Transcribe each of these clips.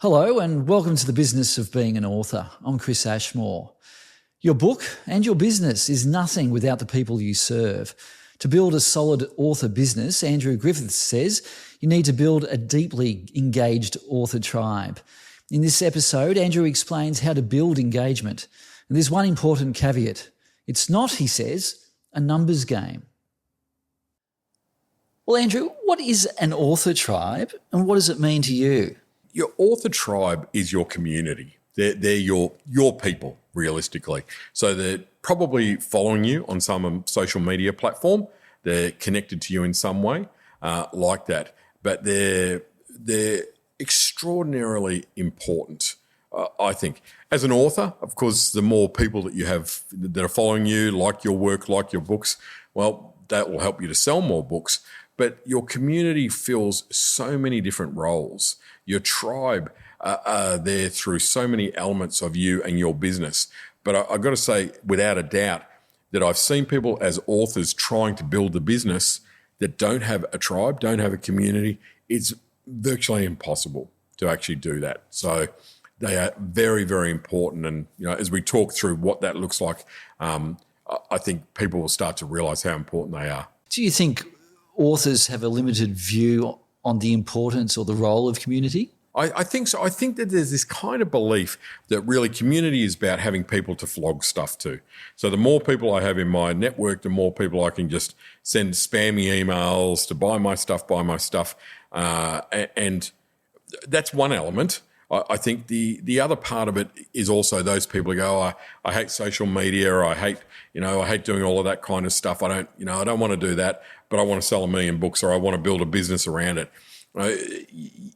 Hello and welcome to the Business of Being an Author. I'm Chris Ashmore. Your book and your business is nothing without the people you serve. To build a solid author business, Andrew Griffiths says, you need to build a deeply engaged author tribe. In this episode, Andrew explains how to build engagement. And there's one important caveat. It's not, he says, a numbers game. Well, Andrew, what is an author tribe and what does it mean to you? Your author tribe is your community. They're your people, realistically. So they're probably following you on some social media platform. They're connected to you in some way like that. But they're extraordinarily important, I think. As an author, of course, the more people that you have that are following you, like your work, like your books, well, that will help you to sell more books. But your community fills so many different roles. Your tribe are there through so many elements of you and your business. But I've got to say, without a doubt, that I've seen people as authors trying to build the business that don't have a tribe, don't have a community. It's virtually impossible to actually do that. So they are very, very important. And as we talk through what that looks like, I think people will start to realise how important they are. Do you think authors have a limited view on the importance or the role of community? I think so. I think that there's this kind of belief that really community is about having people to flog stuff to. So the more people I have in my network, the more people I can just send spammy emails to buy my stuff. And that's one element. I think the other part of it is also those people who go, I hate social media, or I hate doing all of that kind of stuff. I don't want to do that, but I want to sell 1 million books, or I want to build a business around it.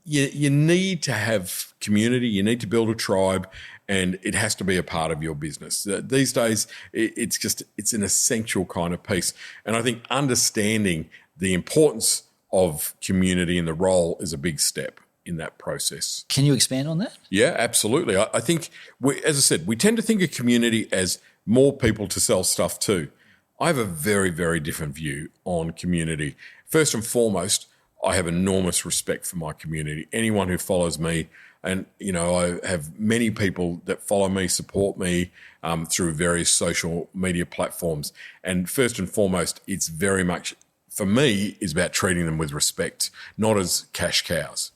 You need to have community. You need to build a tribe, and it has to be a part of your business. These days, it's an essential kind of piece. And I think understanding the importance of community and the role is a big step in that process. Can you expand on that? Yeah, absolutely. I think, as I said, we tend to think of community as more people to sell stuff to. I have a very, very different view on community. First and foremost, I have enormous respect for my community. Anyone who follows me, and I have many people that follow me, support me through various social media platforms. And first and foremost, it's very much, for me, is about treating them with respect, not as cash cows.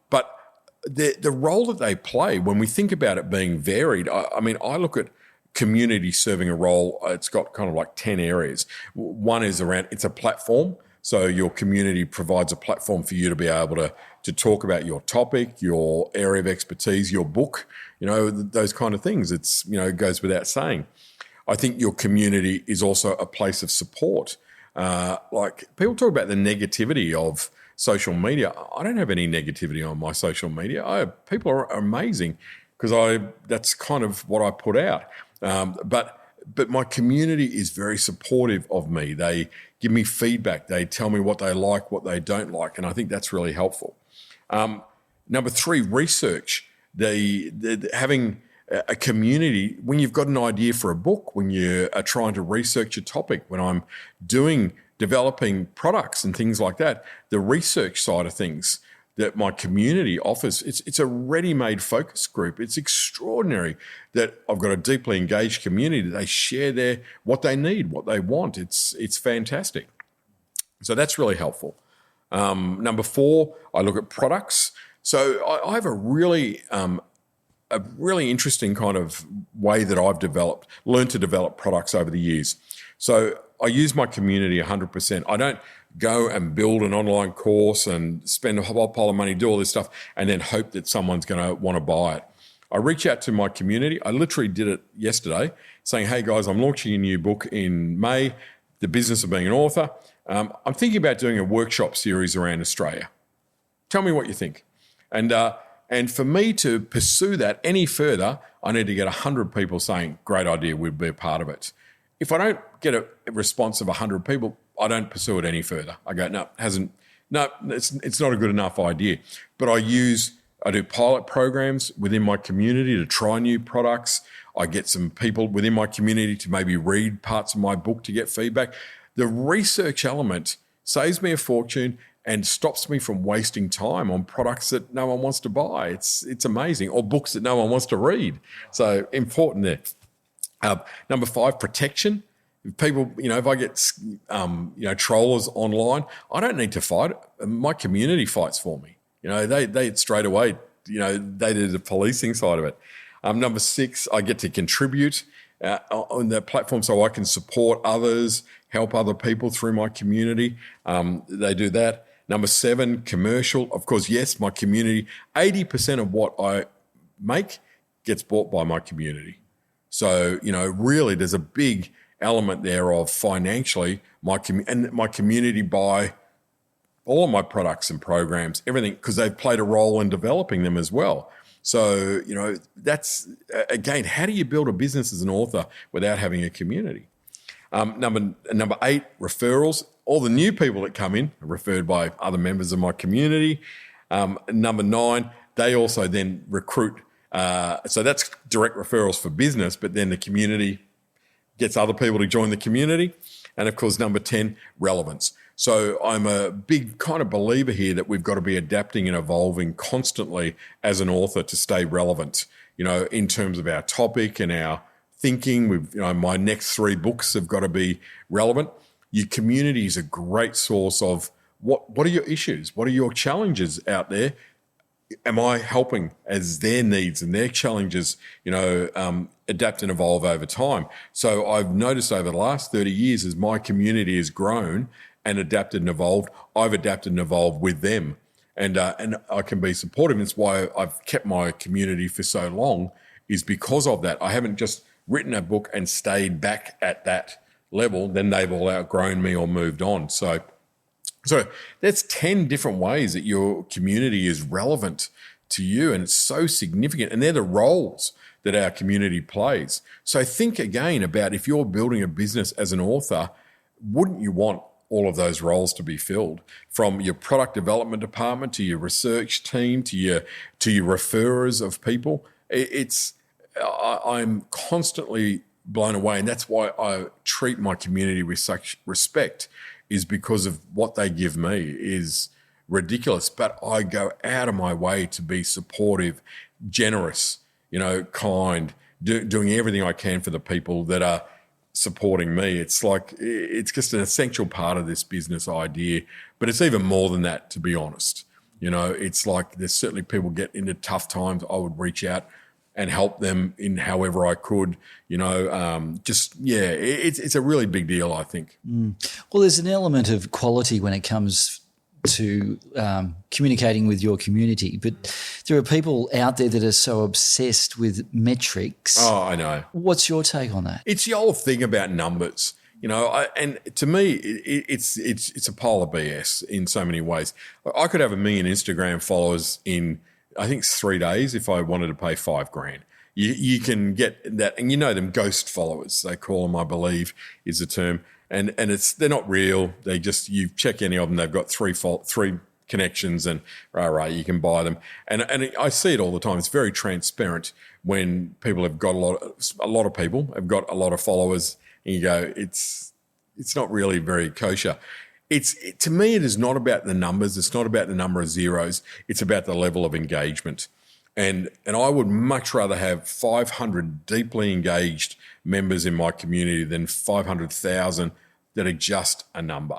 But the role that they play, when we think about it being varied, I look at community serving a role. It's got kind of like 10 areas. One is around, it's a platform. So your community provides a platform for you to be able to talk about your topic, your area of expertise, your book, those kind of things. It goes without saying. I think your community is also a place of support. Like people talk about the negativity of social media. I don't have any negativity on my social media. People are amazing because that's kind of what I put out. But my community is very supportive of me. They give me feedback. They tell me what they like, what they don't like, and I think that's really helpful. Number 3, research. Having a community, when you've got an idea for a book, when you are trying to research a topic, when I'm developing products and things like that, the research side of things that my community offers, it's a ready-made focus group. It's extraordinary that I've got a deeply engaged community. They share what they need, what they want. It's fantastic. So that's really helpful. Number 4, I look at products. So I have a really interesting kind of way that I've learned to develop products over the years. So I use my community 100%. I don't go and build an online course and spend a whole pile of money, do all this stuff, and then hope that someone's going to want to buy it. I reach out to my community. I literally did it yesterday, saying, hey guys, I'm launching a new book in May, The Business of Being an Author. I'm thinking about doing a workshop series around Australia. Tell me what you think. And for me to pursue that any further, I need to get 100 people saying, great idea, we'd be a part of it. If I don't get a response of 100 people, I don't pursue it any further. I go, it's not a good enough idea. But I do pilot programs within my community to try new products. I get some people within my community to maybe read parts of my book to get feedback. The research element saves me a fortune and stops me from wasting time on products that no one wants to buy. It's amazing. Or books that no one wants to read. So important there. Number 5, protection. If people, if I get, trollers online, I don't need to fight. My community fights for me. They straight away, they do the policing side of it. Number 6, I get to contribute on that platform so I can support others, help other people through my community. They do that. Number 7, commercial. Of course, yes, my community, 80% of what I make gets bought by my community. So, really there's a big element there of financially my community buy all of my products and programs, everything, because they've played a role in developing them as well. So, that's, again, how do you build a business as an author without having a community? Number 8, referrals. All the new people that come in are referred by other members of my community. Number 9, they also then recruit. So that's direct referrals for business, but then the community gets other people to join the community. And of course, number 10, relevance. So I'm a big kind of believer here that we've got to be adapting and evolving constantly as an author to stay relevant, in terms of our topic and our thinking. My next 3 books have got to be relevant. Your community is a great source of what are your issues? What are your challenges out there? Am I helping as their needs and their challenges, adapt and evolve over time? So I've noticed over the last 30 years as my community has grown and adapted and evolved, I've adapted and evolved with them. And I can be supportive. It's why I've kept my community for so long, is because of that. I haven't just written a book and stayed back at that level, then they've all outgrown me or moved on. So that's 10 different ways that your community is relevant to you, and it's so significant. And they're the roles that our community plays. So think again about, if you're building a business as an author, wouldn't you want all of those roles to be filled, from your product development department to your research team to your referrers of people? I'm constantly blown away, and that's why I treat my community with such respect, is because of what they give me is ridiculous. But I go out of my way to be supportive, generous, kind, doing everything I can for the people that are supporting me. It's just an essential part of this business idea, but it's even more than that, to be honest. It's like there's certainly people get into tough times. I would reach out and help them in however I could, it's a really big deal, I think. Well, there's an element of quality when it comes to communicating with your community, but there are people out there that are so obsessed with metrics. Oh, I know. What's your take on that? It's the old thing about numbers. And to me, it's a pile of BS in so many ways. I could have 1 million Instagram followers in, I think, 3 days if I wanted to pay $5,000. You can get that, and them ghost followers, they call them, I believe, is the term. And they're not real. They just, you check any of them, they've got three connections, and you can buy them. And I see it all the time. It's very transparent when people have got a lot of people have got a lot of followers, and you go, it's not really very kosher. To me, it is not about the numbers. It's not about the number of zeros. It's about the level of engagement. And I would much rather have 500 deeply engaged members in my community than 500,000 that are just a number,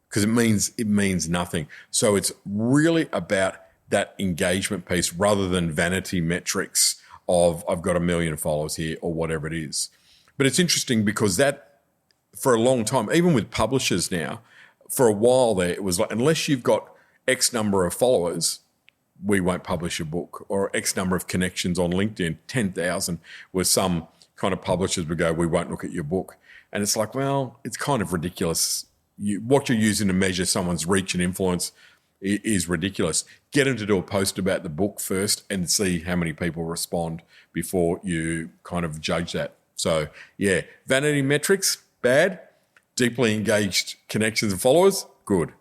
because it means nothing. So it's really about that engagement piece rather than vanity metrics of I've got 1 million followers here or whatever it is. But it's interesting because that, for a long time, even with publishers now, for a while there, it was like, unless you've got X number of followers, we won't publish a book, or X number of connections on LinkedIn, 10,000, where some kind of publishers would go, we won't look at your book. And it's like, well, it's kind of ridiculous. What you're using to measure someone's reach and influence is ridiculous. Get them to do a post about the book first and see how many people respond before you kind of judge that. So, yeah, vanity metrics, bad. Deeply engaged connections and followers, good.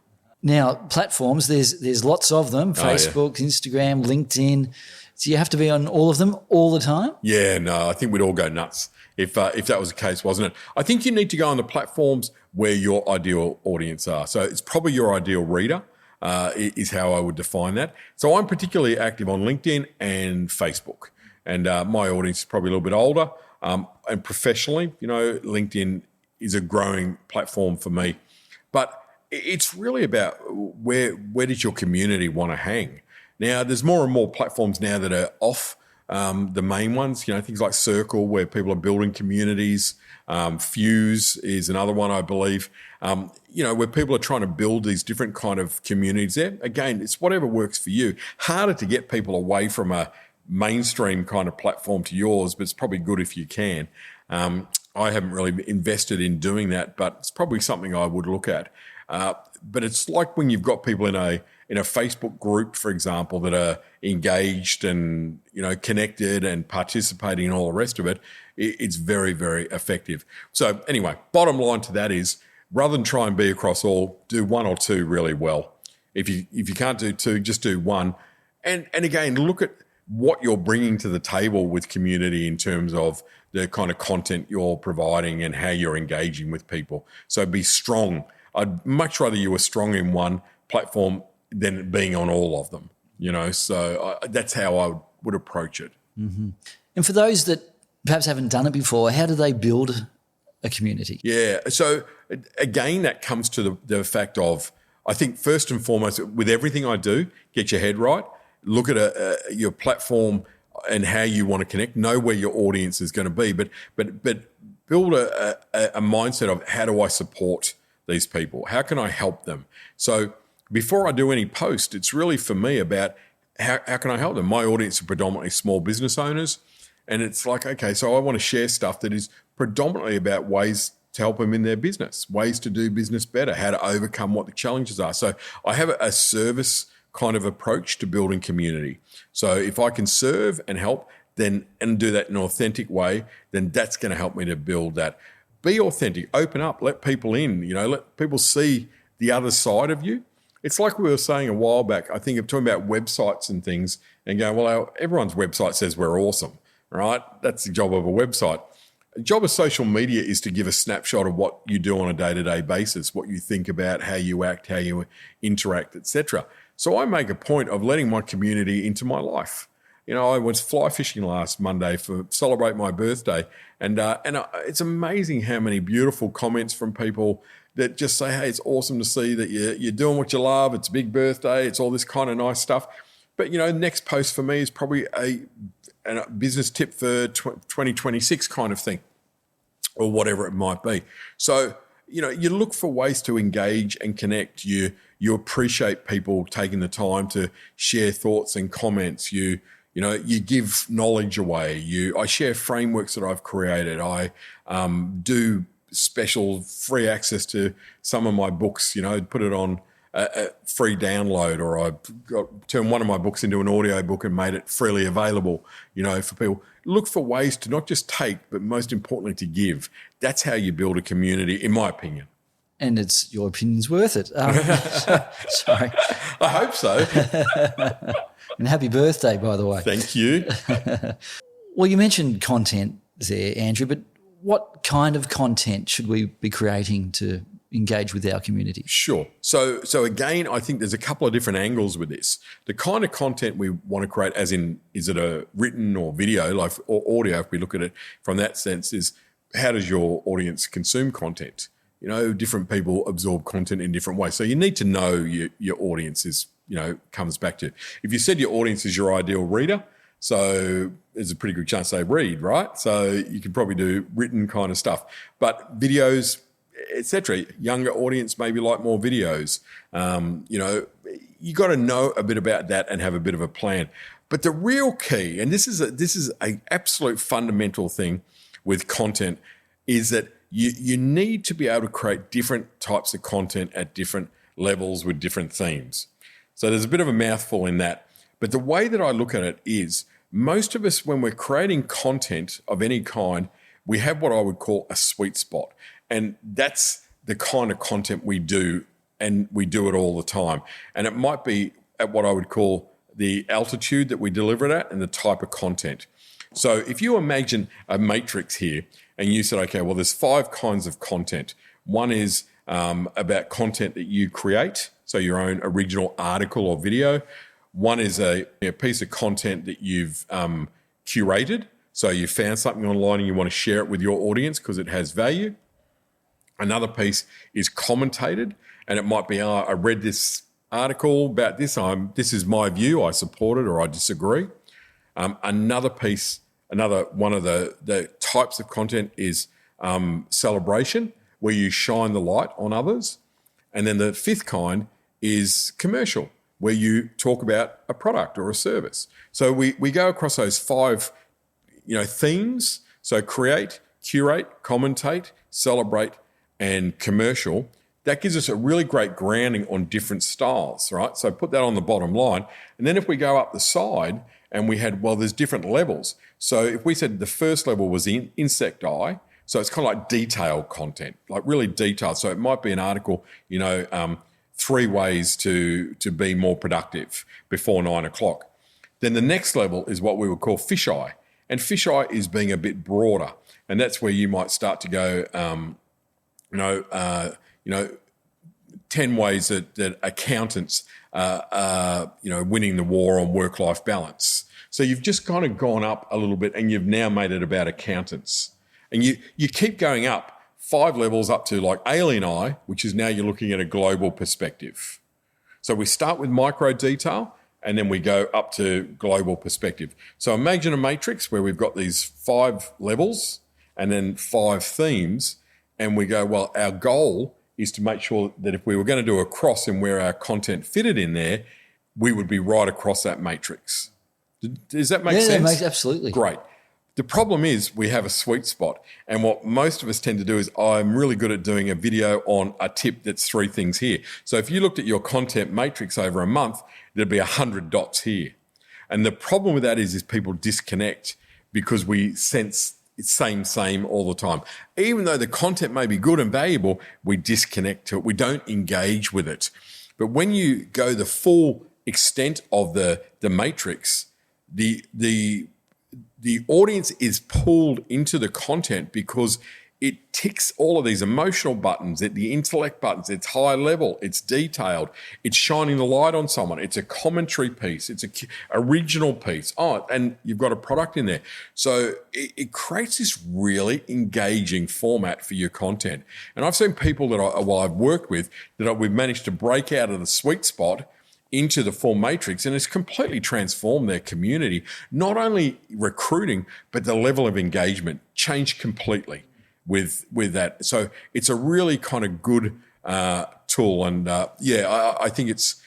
Now, platforms, there's lots of them, Facebook, Instagram, LinkedIn. Do you have to be on all of them all the time? Yeah, no, I think we'd all go nuts if that was the case, wasn't it? I think you need to go on the platforms where your ideal audience are. So it's probably your ideal reader. is how I would define that. So I'm particularly active on LinkedIn and Facebook. And my audience is probably a little bit older. And professionally, LinkedIn is a growing platform for me. But it's really about where does your community want to hang? Now, there's more and more platforms now that are off the main ones, things like Circle, where people are building communities. Fuse is another one, I believe, where people are trying to build these different kind of communities there. Again, it's whatever works for you. Harder to get people away from a mainstream kind of platform to yours, but it's probably good if you can. I haven't really invested in doing that, but it's probably something I would look at. But it's like when you've got people in a Facebook group, for example, that are engaged and connected and participating and all the rest of it. It's very, very effective. So anyway, bottom line to that is, rather than try and be across all, do one or two really well. If you can't do two, just do one. And again, look at what you're bringing to the table with community in terms of the kind of content you're providing and how you're engaging with people. So be strong. I'd much rather you were strong in one platform than being on all of them, So that's how I would approach it. Mm-hmm. And for those that perhaps haven't done it before, how do they build a community? Yeah. So again, that comes to the fact of, I think first and foremost, with everything I do, get your head right. Look at your platform and how you want to connect. Know where your audience is going to be, but build a mindset of, how do I support these people? How can I help them? So before I do any post, it's really for me about how can I help them? My audience are predominantly small business owners, and it's like, okay, so I want to share stuff that is predominantly about ways to help them in their business, ways to do business better, how to overcome what the challenges are. So I have a service kind of approach to building community. So if I can serve and help and do that in an authentic way, then that's going to help me to build that. Be authentic, open up, let people in, let people see the other side of you. It's like we were saying a while back, I think of talking about websites and things and going, well, everyone's website says we're awesome, right? That's the job of a website. The job of social media is to give a snapshot of what you do on a day-to-day basis, what you think about, how you act, how you interact, etc. So I make a point of letting my community into my life. I was fly fishing last Monday to celebrate my birthday, and it's amazing how many beautiful comments from people that just say, hey, it's awesome to see that you're doing what you love. It's a big birthday. It's all this kind of nice stuff. But, next post for me is probably a business tip for 2026 kind of thing, or whatever it might be. So, you look for ways to engage and connect. You appreciate people taking the time to share thoughts and comments. You give knowledge away. I share frameworks that I've created. I do special free access to some of my books, put it on a free download, or I turned one of my books into an audio book and made it freely available, for people. Look for ways to not just take, but most importantly to give. That's how you build a community, in my opinion. And it's your opinion's worth it. Sorry. I hope so. And happy birthday, by the way. Thank you. Well, you mentioned content there, Andrew, but what kind of content should we be creating to engage with our community? Sure. So again, I think there's a couple of different angles with this. The kind of content we want to create, as in, is it a written or video, or audio, if we look at it from that sense, is how does your audience consume content? Different people absorb content in different ways. So you need to know your audience is, comes back to. If you said your audience is your ideal reader, so there's a pretty good chance they read, right? So you can probably do written kind of stuff. But videos, etc. Younger audience maybe like more videos. You got to know a bit about that and have a bit of a plan. But the real key, and this is an absolute fundamental thing with content, is that you need to be able to create different types of content at different levels with different themes. So there's a bit of a mouthful in that. But the way that I look at it is, most of us, when we're creating content of any kind, we have what I would call a sweet spot. And that's the kind of content we do, and we do it all the time. And it might be at what I would call the altitude that we deliver it at and the type of content. So if you imagine a matrix here and you said, okay, well, there's 5 kinds of content. One is about content that you create. so your own original article or video. One is a piece of content that you've curated. So you found something online and you want to share it with your audience because it has value. Another piece is commentated, and it might be, I read this article about this. This is my view. I support it or I disagree. Another one of the types of content is celebration, where you shine the light on others. And then the fifth kind is commercial, where you talk about a product or a service. So we go across those 5, themes. So create, curate, commentate, celebrate, and commercial. That gives us a really great grounding on different styles, right? So put that on the bottom line. And then if we go up the side and we had, there's different levels. So if we said the first level was insect eye, so it's kind of like detailed content, like really detailed. So it might be an article, 3 ways to be more productive before 9 o'clock. Then the next level is what we would call fisheye. And fisheye is being a bit broader. And that's where you might start to go, 10 ways that accountants are winning the war on work-life balance. So you've just kind of gone up a little bit and you've now made it about accountants. And you keep going up 5 levels up to like alien eye, which is now you're looking at a global perspective. So we start with micro detail and then we go up to global perspective. So imagine a matrix where we've got these 5 levels and then 5 themes, and we go, our goal is to make sure that if we were going to do a cross in where our content fitted in there, we would be right across that matrix. Does that make sense? Yeah, that makes absolutely. Great. The problem is we have a sweet spot, and what most of us tend to do is I'm really good at doing a video on a tip that's 3 things here. So if you looked at your content matrix over a month, there'd be 100 dots here. And the problem with that is people disconnect because we sense it's same all the time. Even though the content may be good and valuable, we disconnect to it. We don't engage with it. But when you go the full extent of the matrix, the audience is pulled into the content because it ticks all of these emotional buttons, the intellect buttons. It's high level, it's detailed, it's shining the light on someone, it's a commentary piece, it's a original piece. Oh, and you've got a product in there. So it creates this really engaging format for your content. And I've seen people that I've worked with that we've managed to break out of the sweet spot into the full matrix, and it's completely transformed their community. Not only recruiting, but the level of engagement changed completely with that. So it's a really kind of good tool. And I think it's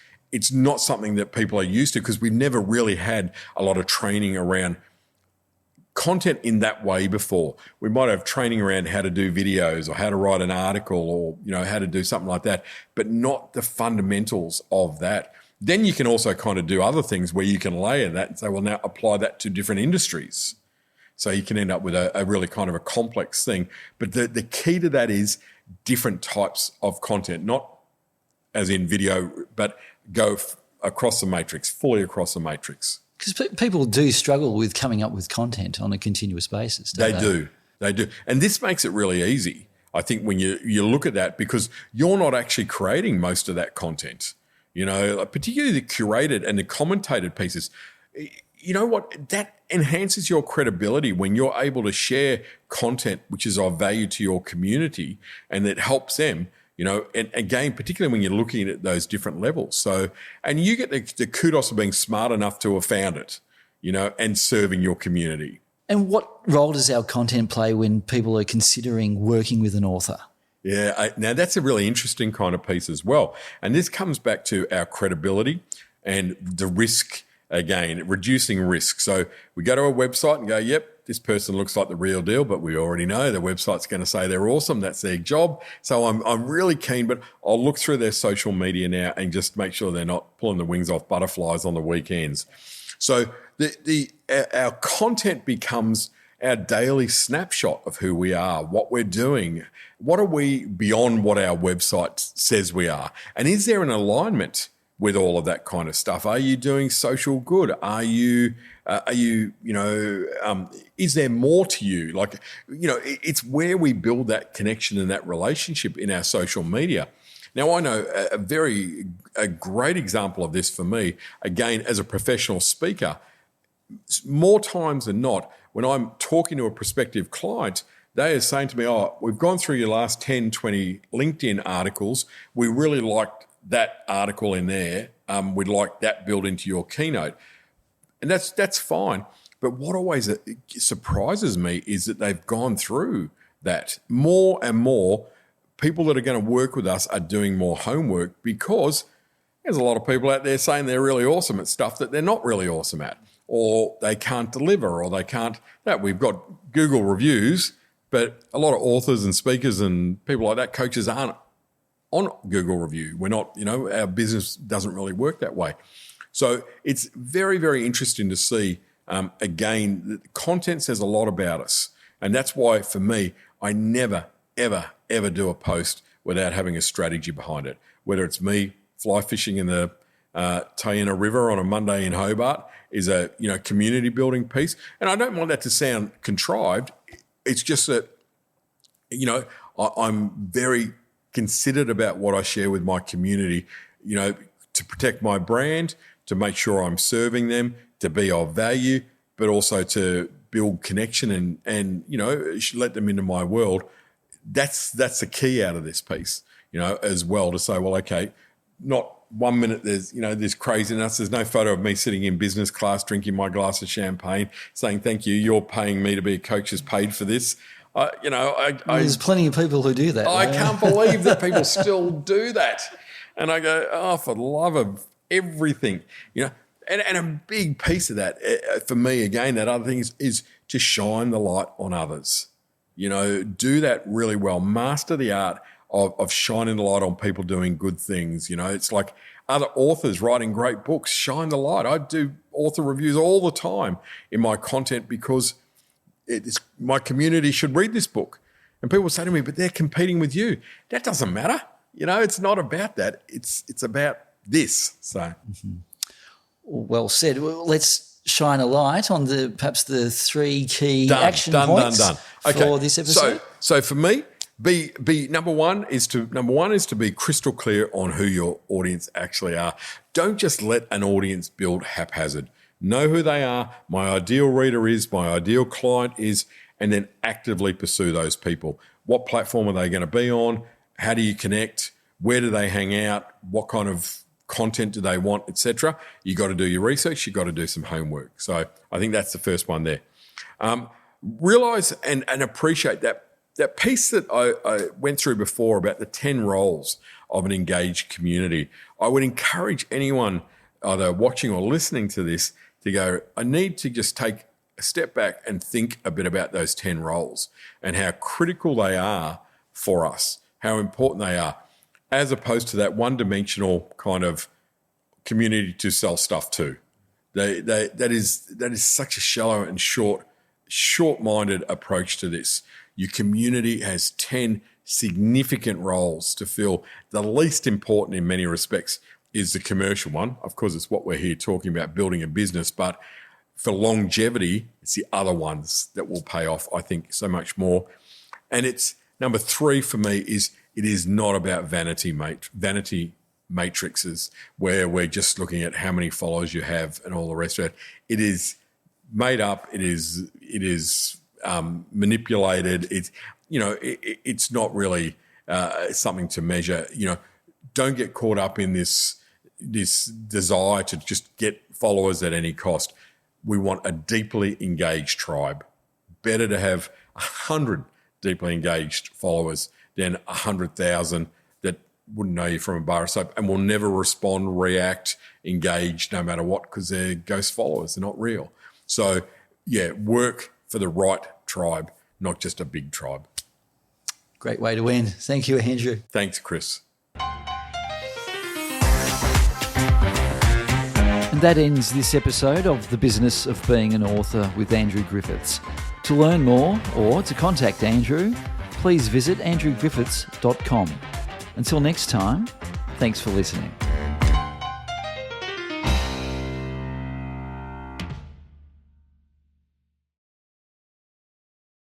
not something that people are used to because we've never really had a lot of training around content in that way before. We might have training around how to do videos or how to write an article or, how to do something like that, but not the fundamentals of that. Then you can also kind of do other things where you can layer that and say, well, now apply that to different industries. So you can end up with a really kind of a complex thing. But the key to that is different types of content, not as in video, but go across the matrix, fully across the matrix. Because people do struggle with coming up with content on a continuous basis, don't they? They do. And this makes it really easy, I think, when you look at that, because you're not actually creating most of that content. Particularly the curated and the commentated pieces. You know what? That enhances your credibility when you're able to share content which is of value to your community and that helps them, and again, particularly when you're looking at those different levels. So, and you get the kudos of being smart enough to have found it, and serving your community. And what role does our content play when people are considering working with an author? Yeah, now that's a really interesting kind of piece as well. And this comes back to our credibility and the risk, again, reducing risk. So we go to a website and go, yep, this person looks like the real deal, but we already know the website's going to say they're awesome. That's their job. So I'm really keen, but I'll look through their social media now and just make sure they're not pulling the wings off butterflies on the weekends. So our content becomes our daily snapshot of who we are, what we're doing. What are we beyond what our website says we are? And is there an alignment with all of that kind of stuff? Are you doing social good? Is there more to you? It's where we build that connection and that relationship in our social media. Now, I know a great example of this for me, again, as a professional speaker, more times than not, when I'm talking to a prospective client, they are saying to me, oh, we've gone through your last 10, 20 LinkedIn articles. We really liked that article in there. We'd like that built into your keynote. And that's fine. But what always surprises me is that they've gone through that. More and more people that are going to work with us are doing more homework, because there's a lot of people out there saying they're really awesome at stuff that they're not really awesome at, or they can't deliver, or they can't that. We've got Google reviews, but a lot of authors and speakers and people like that, coaches, aren't on Google review. We're not, our business doesn't really work that way. So it's very, very interesting to see, again, that content says a lot about us. And that's why, for me, I never, ever, ever do a post without having a strategy behind it. Whether it's me fly fishing in the Tayina River on a Monday in Hobart is a community building piece. And I don't want that to sound contrived. It's just that, I'm very considered about what I share with my community, to protect my brand, to make sure I'm serving them, to be of value, but also to build connection and let them into my world. That's the key out of this piece, as well, to say, well, okay, not 1 minute there's craziness. There's no photo of me sitting in business class drinking my glass of champagne saying, thank you, you're paying me to be a coach, has paid for this. There's plenty of people who do that. I can't believe that people still do that. And I go, oh, for the love of everything, And a big piece of that, for me, again, that other thing is to shine the light on others. Do that really well. Master the art of shining the light on people doing good things. It's like other authors writing great books, shine the light. I do author reviews all the time in my content, because my community should read this book. And people say to me, but they're competing with you. That doesn't matter. It's not about that. It's about this. So. Well said. Well, let's shine a light on perhaps the 3 key action points for this episode. So for me, number one is to be crystal clear on who your audience actually are. Don't just let an audience build haphazard. Know who they are, my ideal reader is, my ideal client is, and then actively pursue those people. What platform are they going to be on? How do you connect? Where do they hang out? What kind of content do they want, etc.? You got to do your research. You got to do some homework. So I think that's the first one there. Realize and appreciate that piece that I went through before about the 10 roles of an engaged community. I would encourage anyone either watching or listening to this to go, I need to just take a step back and think a bit about those 10 roles and how critical they are for us, how important they are, as opposed to that one-dimensional kind of community to sell stuff to. That is such a shallow and short-minded approach to this. Your community has 10 significant roles to fill. The least important in many respects is the commercial one. Of course, it's what we're here talking about, building a business, but for longevity, it's the other ones that will pay off, I think, so much more. And it's number 3 for me is it is not about vanity matrices where we're just looking at how many followers you have and all the rest of it. It is made up. It is manipulated. It's not really something to measure. Don't get caught up in this desire to just get followers at any cost. We want a deeply engaged tribe. Better to have 100 deeply engaged followers than 100,000 that wouldn't know you from a bar of soap and will never respond, react, engage, no matter what, because they're ghost followers. They're not real. So, work for the right tribe, not just a big tribe. Great way to end. Thank you, Andrew. Thanks, Chris. And that ends this episode of The Business of Being an Author with Andrew Griffiths. To learn more or to contact Andrew, please visit andrewgriffiths.com. Until next time, thanks for listening.